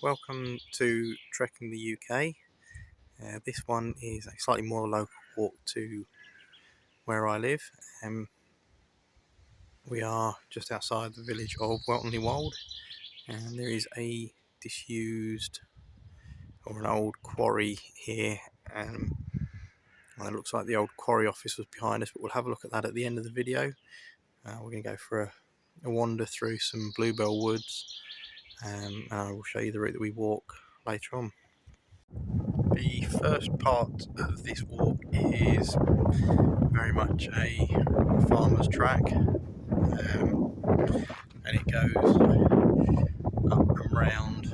Welcome to Trekking the UK. This one is a slightly more local walk to where I live. We are just outside the village of Welton, wold, and there is a disused or an old quarry here. It looks like the old quarry office was behind us, but we'll have a look at that at the end of the video. We're going to go for a wander through some bluebell woods, and I will show you the route that we walk later on. The first part of this walk is very much a farmer's track, and it goes up and round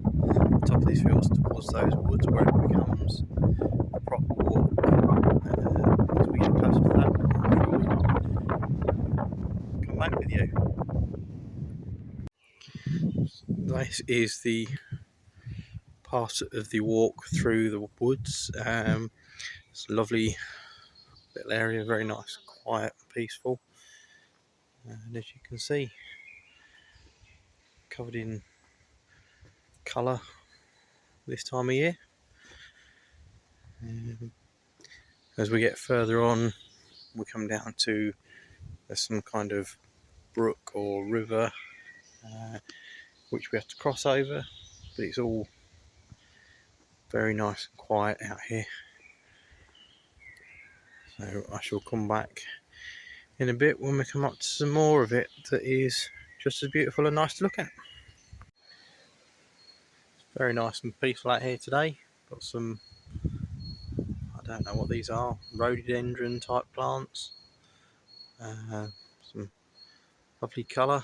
the top of these fields towards those woods where it becomes a proper walk. As we get closer to that, I'll come back with you. This is the part of the walk through the woods. It's a lovely little area, very nice, quiet and peaceful, and as you can see, covered in colour this time of year. As we get further on, we come down to there's some kind of brook or river which we have to cross over, but it's all very nice and quiet out here. So I shall come back in a bit when we come up to some more of it that is just as beautiful and nice to look at. It's very nice and peaceful out here today. Got some, I don't know what these are, rhododendron type plants, some lovely colour,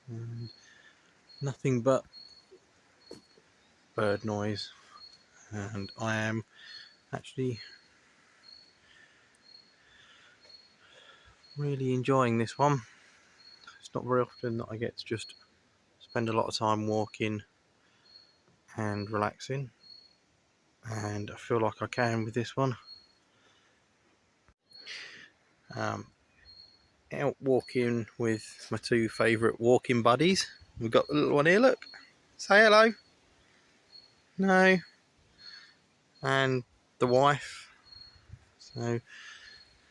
and nothing but bird noise, and I am actually really enjoying this one. It's not very often that I get to just spend a lot of time walking and relaxing, and I feel like I can with this one. Out walking with my two favourite walking buddies. We've got the little one here, look, say hello. No. And the wife, so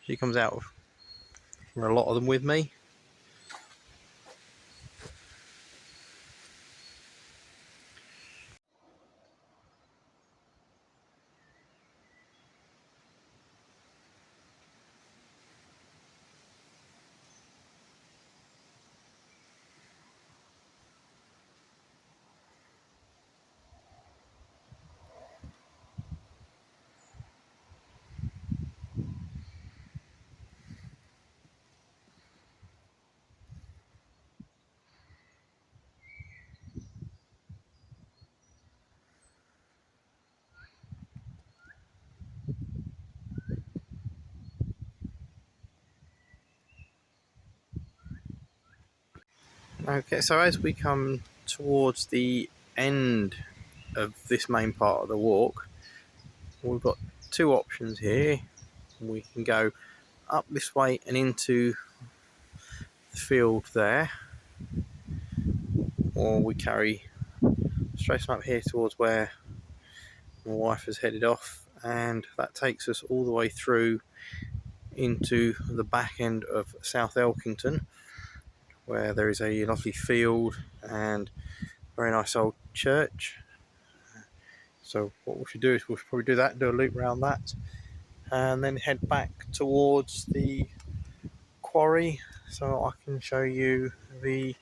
she comes out for a lot of them with me. Okay, so as we come towards the end of this main part of the walk, we've got two options here. We can go up this way and into the field there, or we carry straight up here towards where my wife has headed off, and that takes us all the way through into the back end of South Elkington, where there is a lovely field and very nice old church. So what we should do is we'll probably do that, do a loop around that, and then head back towards the quarry so I can show you the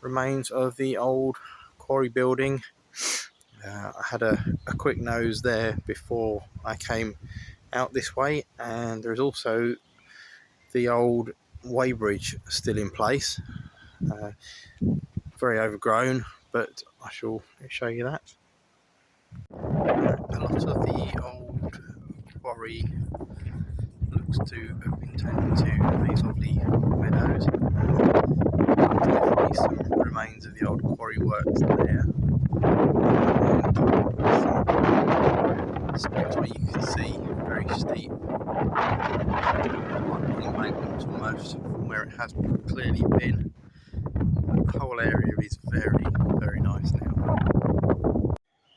remains of the old quarry building. I had a quick nose there before I came out this way, and there's also the old weighbridge still in place, very overgrown, but I shall show you that. A lot of the old quarry looks to have been turned into these lovely meadows. There's definitely some remains of the old quarry works there. Spots where you can see very steep, like embankments almost, from where it has clearly been. The whole area is very, very nice now.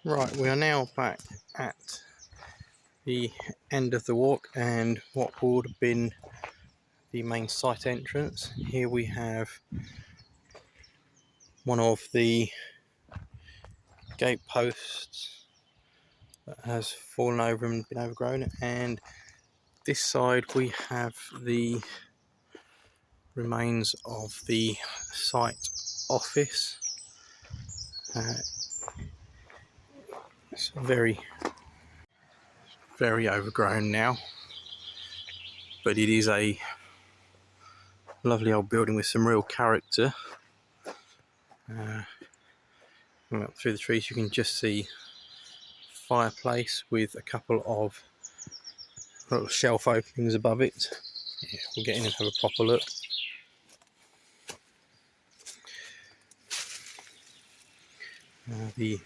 Right, we are now back at the end of the walk and what would have been the main site entrance. Here we have one of the gate posts that has fallen over and been overgrown, and this side we have the remains of the site office. It's very overgrown now, but it is a lovely old building with some real character. Up through the trees you can just see fireplace with a couple of little shelf openings above it. Yeah, we'll get in and have a proper look. The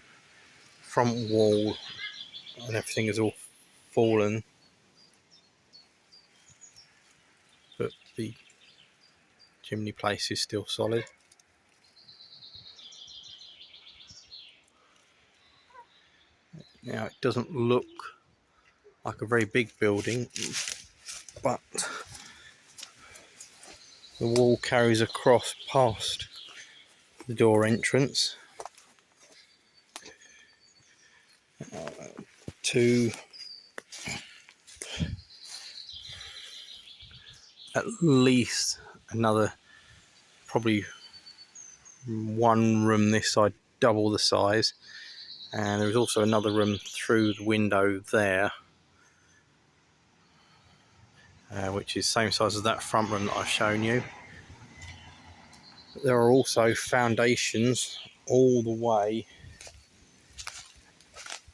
front wall and everything is all fallen, but the chimney place is still solid. Now it doesn't look like a very big building, but the wall carries across past the door entrance to at least another, probably one room this side, double the size, and there is also another room through the window there, which is same size as that front room that I've shown you. But there are also foundations all the way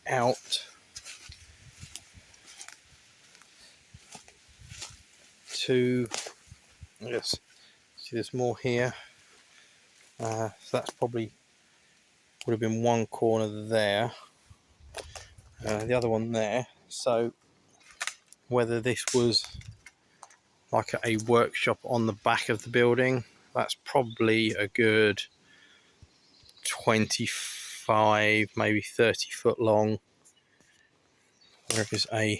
out to, yes, see there's more here. So that's probably would have been one corner there, the other one there. So whether this was like a workshop on the back of the building, that's probably a good 25, maybe 30 foot long. There is a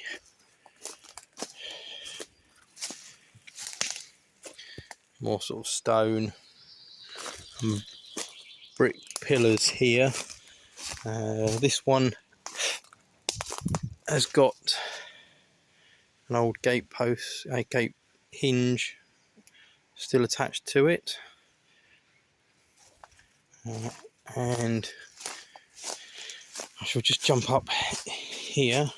more sort of stone and brick pillars here. This one has got an old gate post, a gate hinge still attached to it, and I shall just jump up here,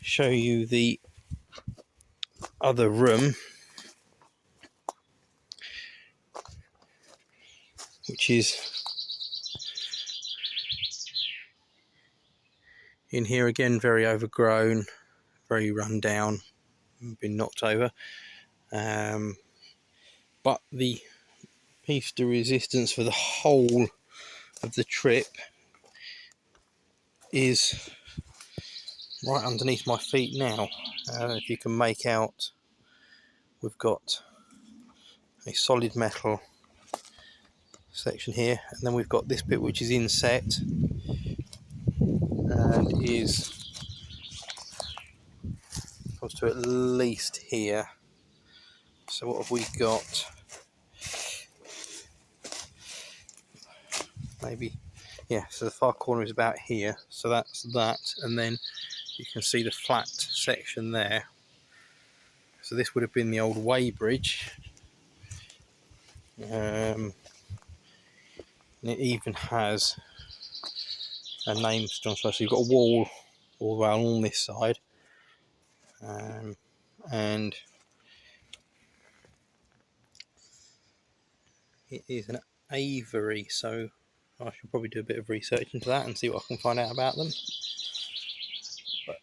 show you the other room, which is in here again, very overgrown, very run down, been knocked over, but the piece de resistance for the whole of the trip is right underneath my feet now. If you can make out, we've got a solid metal section here, and then we've got this bit which is inset and is comes to at least here. So what have we got? Maybe, yeah, so the far corner is about here, so that's that, and then you can see the flat section there. So this would have been the old weighbridge, and it even has a name stone. So you've got a wall all the way along this side, and it is an aviary, so I should probably do a bit of research into that and see what I can find out about them. But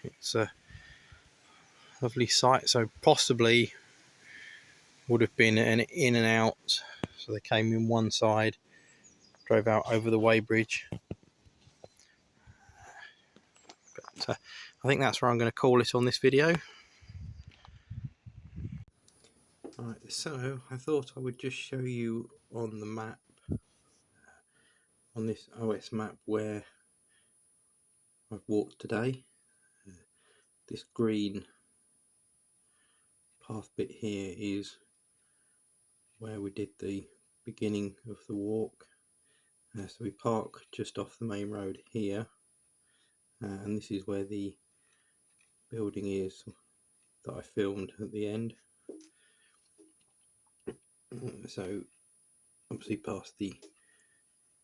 it's a lovely site, so possibly would have been an in and out, so they came in one side, drove out over the weighbridge. But I think that's where I'm going to call it on this video. Right, so I thought I would just show you on the map on this OS map where I've walked today. This green path bit here is where we did the beginning of the walk. So we park just off the main road here, and this is where the building is that I filmed at the end. So obviously past the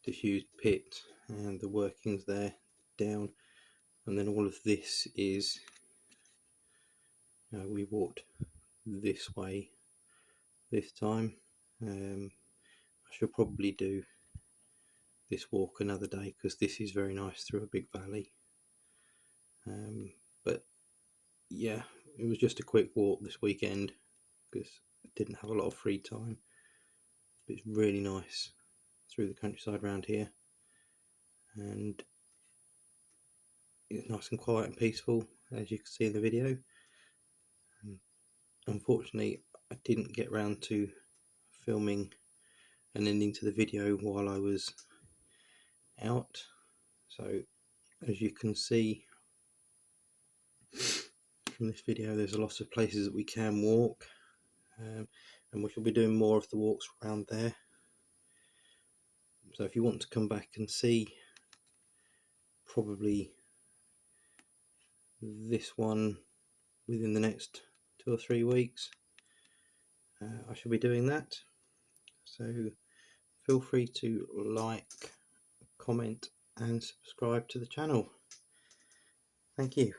disused pit and the workings there down, and then all of this is, we walked this way this time. I should probably do this walk another day because this is very nice through a big valley. But yeah, it was just a quick walk this weekend because I didn't have a lot of free time. But it's really nice through the countryside around here, and it's nice and quiet and peaceful, as you can see in the video. Unfortunately, I didn't get around to filming an ending to the video while I was out, so as you can see from this video, there's a lot of places that we can walk, and we shall be doing more of the walks around there. So if you want to come back and see probably this one within the next 2 or 3 weeks, I shall be doing that. So feel free to like, comment and subscribe to the channel. Thank you.